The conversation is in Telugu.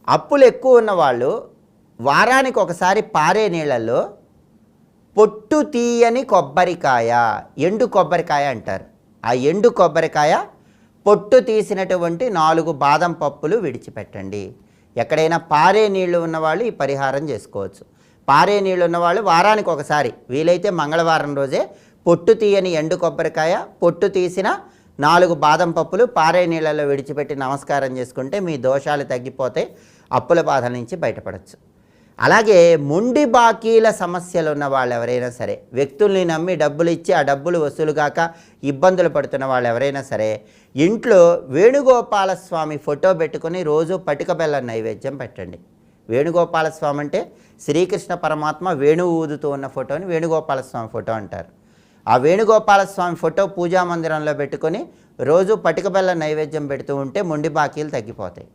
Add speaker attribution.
Speaker 1: అప్పులు ఎక్కువ ఉన్నవాళ్ళు వారానికి ఒకసారి పారే నీళ్ళల్లో పొట్టు తీయని కొబ్బరికాయ, ఎండు కొబ్బరికాయ అంటారు, ఆ ఎండు కొబ్బరికాయ పొట్టు తీసినటువంటి 4 బాదం పప్పులు విడిచిపెట్టండి. ఎక్కడైనా పారే నీళ్లు ఉన్నవాళ్ళు ఈ పరిహారం చేసుకోవచ్చు. పారే నీళ్ళు ఉన్నవాళ్ళు వారానికి ఒకసారి, వీలైతే మంగళవారం రోజే పొట్టు తీయని ఎండు కొబ్బరికాయ, పొట్టు తీసిన 4 బాదం పప్పులు పారే నీళ్ళలో విడిచిపెట్టి నమస్కారం చేసుకుంటే మీ దోషాలు తగ్గిపోతే అప్పుల బాధ నుంచి బయటపడవచ్చు. అలాగే మొండి బాకీల సమస్యలు ఉన్న వాళ్ళు ఎవరైనా సరే, వ్యక్తుల్ని నమ్మి డబ్బులు ఇచ్చి ఆ డబ్బులు వసూలు కాక ఇబ్బందులు పడుతున్న వాళ్ళు ఎవరైనా సరే, ఇంట్లో వేణుగోపాలస్వామి ఫోటో పెట్టుకుని రోజు పటిక బెల్లం నైవేద్యం పెట్టండి. వేణుగోపాలస్వామి అంటే శ్రీకృష్ణ పరమాత్మ వేణువు ఊదుతూ ఉన్న ఫోటోని వేణుగోపాలస్వామి ఫోటో అంటారు. ఆ వేణుగోపాలస్వామి ఫోటో పూజా మందిరంలో పెట్టుకొని రోజు పటిక బెల్లం నైవేద్యం పెడుతూ ఉంటే మొండి బాకీలు తగ్గిపోతాయి.